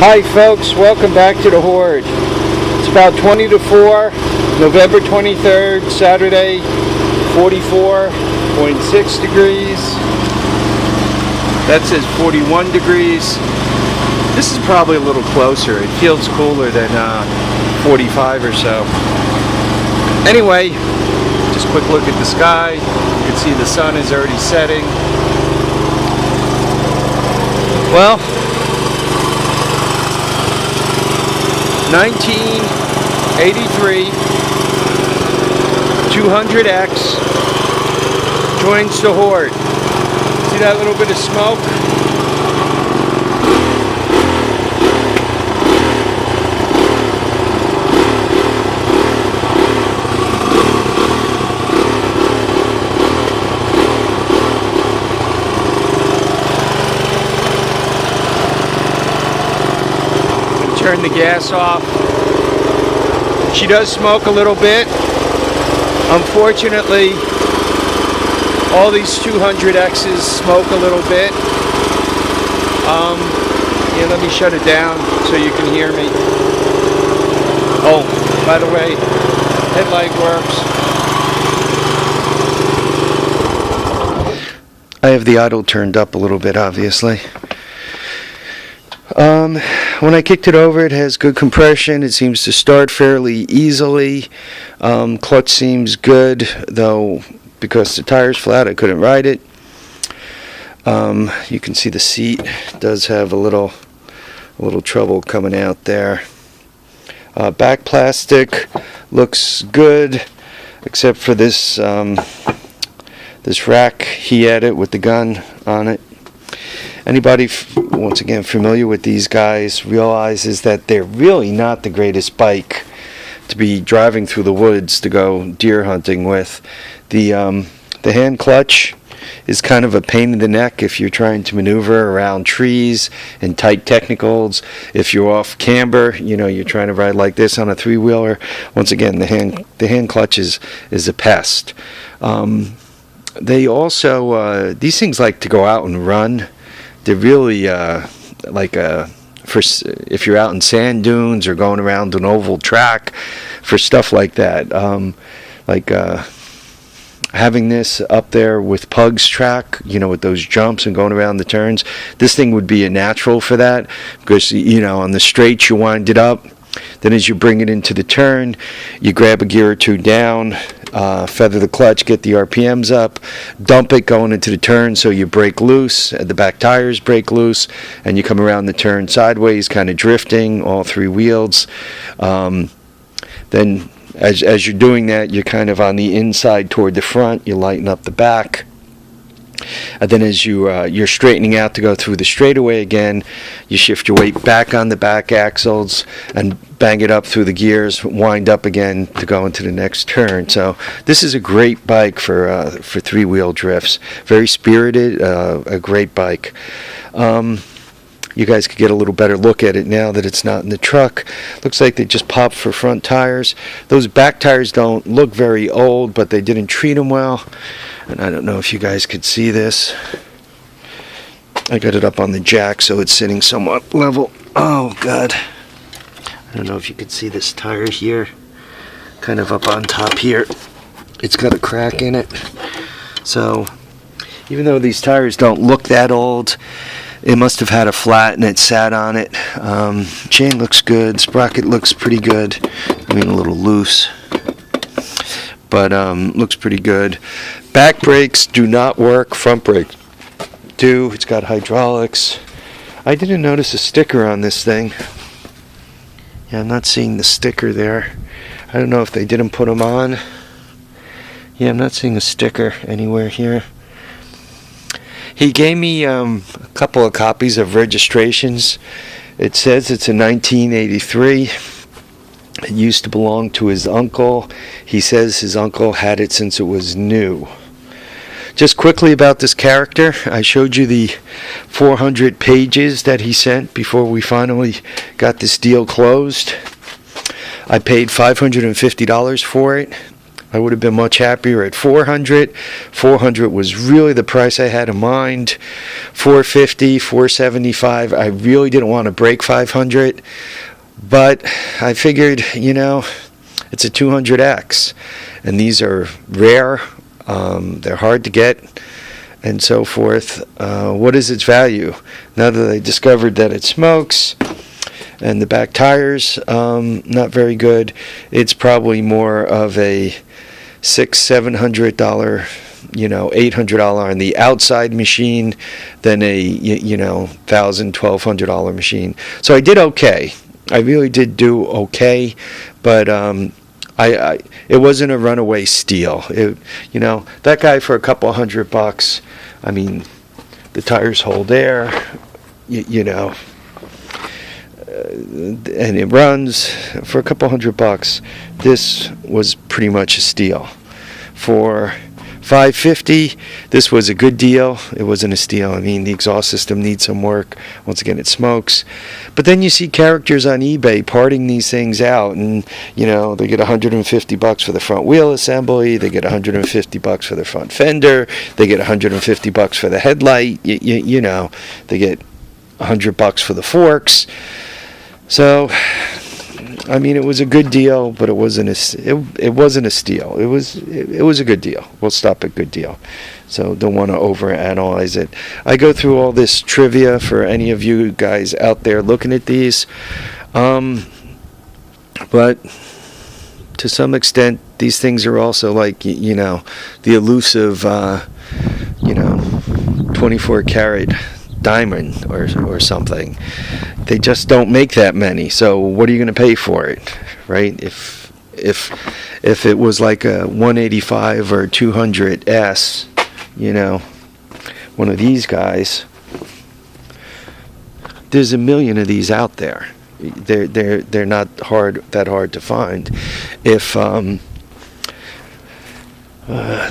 Hi folks, welcome back to the Horde. It's about 20 to 4, November 23rd, Saturday, 44.6 degrees. That says 41 degrees. This is probably a little closer. It feels cooler than 45 or so. Anyway, just a quick look at the sky. You can see the sun is already setting. Well, 1983 200X joins the Horde. See that little bit of smoke? Turn the gas off. She does smoke a little bit. Unfortunately, all these 200Xs smoke a little bit. Yeah, let me shut it down so you can hear me. Oh, by the way, headlight works. I have the idle turned up a little bit, obviously. When I kicked it over, it has good compression. It seems to start fairly easily. Clutch seems good, though because the tire's flat, I couldn't ride it. You can see the seat does have a little trouble coming out there. Back plastic looks good, except for this this rack he added with the gun on it. Anybody, once again, familiar with these guys realizes that they're really not the greatest bike to be driving through the woods to go deer hunting with. The hand clutch is kind of a pain in the neck if you're trying to maneuver around trees and tight technicals. If you're off camber, you know, you're trying to ride like this on a three-wheeler. Once again, the hand clutch is a pest. They also these things like to go out and run. They're really for if you're out in sand dunes or going around an oval track for stuff like that. Having this up there with Pug's track, you know, with those jumps and going around the turns, this thing would be a natural for that, because, you know, on the straights you wind it up, then as you bring it into the turn, you grab a gear or two down, feather the clutch, get the RPMs up, dump it going into the turn so you break loose, the back tires break loose, and you come around the turn sideways, kind of drifting, all three wheels. Then as you're doing that, you're kind of on the inside toward the front, you lighten up the back. And then as you're straightening out to go through the straightaway again, you shift your weight back on the back axles and bang it up through the gears, wind up again to go into the next turn. So this is a great bike for three-wheel drifts. Very spirited, a great bike. You guys could get a little better look at it now that it's not in the truck. Looks like they just popped for front tires. Those back tires don't look very old, but they didn't treat them well. And I don't know if you guys could see this. I got it up on the jack so it's sitting somewhat level. Oh God. I don't know if you could see this tire here. Kind of up on top here. It's got a crack in it. So even though these tires don't look that old, it must have had a flat and it sat on it. Chain looks good. Sprocket looks pretty good. I mean, a little loose, but looks pretty good. Back brakes do not work. Front brakes do. It's got hydraulics. I didn't notice a sticker on this thing. Yeah, I'm not seeing the sticker there. I don't know if they didn't put them on. Yeah, I'm not seeing a sticker anywhere here. He gave me a couple of copies of registrations. It says it's a 1983. It used to belong to his uncle. He says his uncle had it since it was new. Just quickly about this character, I showed you the 400 pages that he sent before we finally got this deal closed. I paid $550 for it. I would have been much happier at 400. 400 was really the price I had in mind. 450, 475. I really didn't want to break 500, but I figured, it's a 200X, and these are rare. They're hard to get, and so forth. What is its value? Now that I discovered that it smokes, and the back tires, not very good, it's probably more of a $600-700, $800 on the outside machine than a $1,000-1,200 machine. So I did okay. I really did do okay, but it wasn't a runaway steal. That guy for a couple $100. I mean, the tires hold air, and it runs for a couple $100. This was pretty much a steal. For $550, this was a good deal. It wasn't a steal. I mean, the exhaust system needs some work. Once again, it smokes. But then you see characters on eBay parting these things out, and they get $150 for the front wheel assembly. They get $150 for the front fender. They get $150 for the headlight. They get $100 for the forks. So, I mean, it was a good deal, but it wasn't a steal. It was a good deal. We'll stop at good deal. So don't want to overanalyze it. I go through all this trivia for any of you guys out there looking at these, but to some extent, these things are also like the elusive 24 karat diamond or something. They just don't make that many, so what are you going to pay for it, right? If it was like a 185 or 200S, one of these guys, there's a million of these out there. They're not that hard to find. If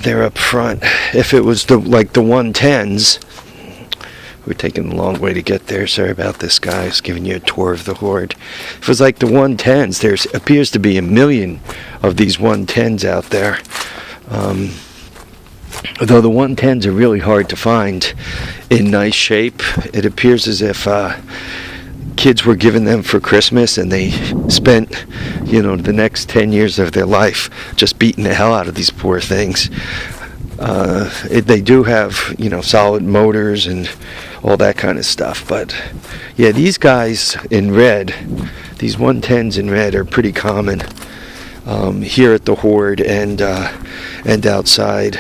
they're up front, if it was the 110s. We're taking a long way to get there. Sorry about this, guys. Giving you a tour of the horde. If it was like the 110s, there appears to be a million of these 110s out there. Though the 110s are really hard to find in nice shape. It appears as if kids were given them for Christmas, and they spent, the next 10 years of their life just beating the hell out of these poor things. They do have, solid motors and all that kind of stuff. But, yeah, these guys in red, these 110s in red are pretty common here at the horde and outside.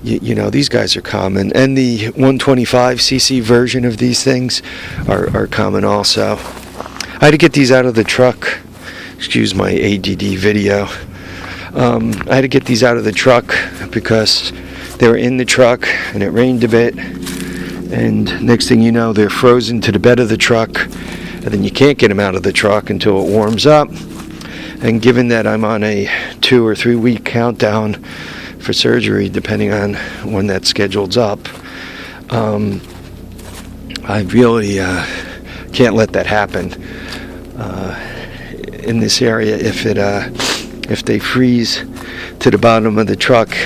These guys are common. And the 125cc version of these things are common also. I had to get these out of the truck. Excuse my ADD video. I had to get these out of the truck because they were in the truck and it rained a bit, and next thing you know, they're frozen to the bed of the truck, and then you can't get them out of the truck until it warms up. And given that I'm on a 2 or 3 week countdown for surgery, depending on when that schedule's up, I really can't let that happen in this area. If they freeze to the bottom of the truck,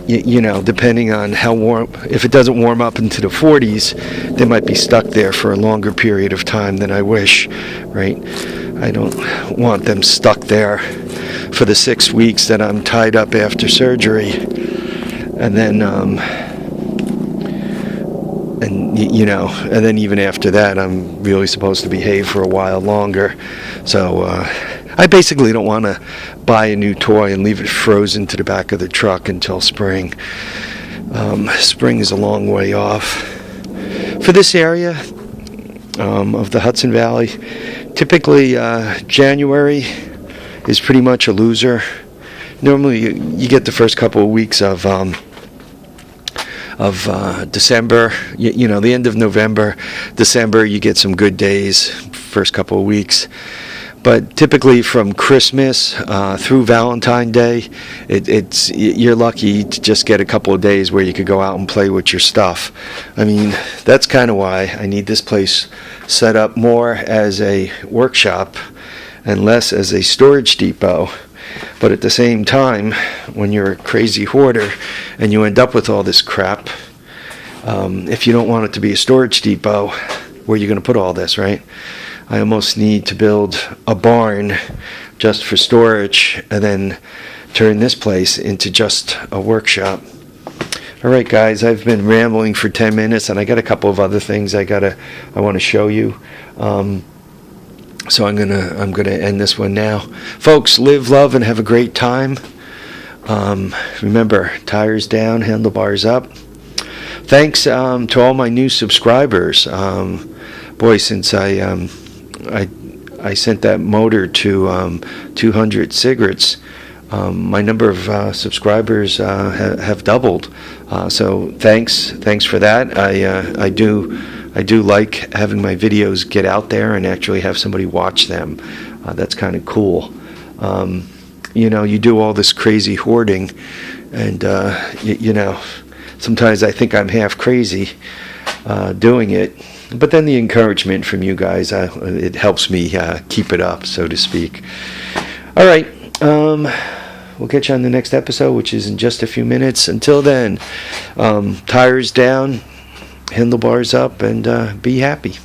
depending on how warm, if it doesn't warm up into the 40s, they might be stuck there for a longer period of time than I wish, right? I don't want them stuck there for the 6 weeks that I'm tied up after surgery, and then and then even after that, I'm really supposed to behave for a while longer. So I basically don't want to buy a new toy and leave it frozen to the back of the truck until spring. Spring is a long way off. For this area of the Hudson Valley, typically January is pretty much a loser. Normally you get the first couple of weeks of December, the end of November, December, you get some good days, first couple of weeks. But typically from Christmas through Valentine's Day, you're lucky to just get a couple of days where you could go out and play with your stuff. I mean, that's kind of why I need this place set up more as a workshop and less as a storage depot. But at the same time, when you're a crazy hoarder and you end up with all this crap, if you don't want it to be a storage depot, where are you going to put all this, right? I almost need to build a barn just for storage and then turn this place into just a workshop. All right, guys, I've been rambling for 10 minutes, and I got a couple of other things I want to show you. So I'm gonna end this one now, folks. Live, love, and have a great time. Remember, tires down, handlebars up. Thanks to all my new subscribers. Boy, since I sent that motor to 200 cigarettes, my number of subscribers have doubled. So thanks for that. I do like having my videos get out there and actually have somebody watch them. That's kind of cool. You do all this crazy hoarding, and sometimes I think I'm half crazy doing it. But then the encouragement from you guys, it helps me keep it up, so to speak. All right. We'll catch you on the next episode, which is in just a few minutes. Until then, tires down, handlebars up, and be happy.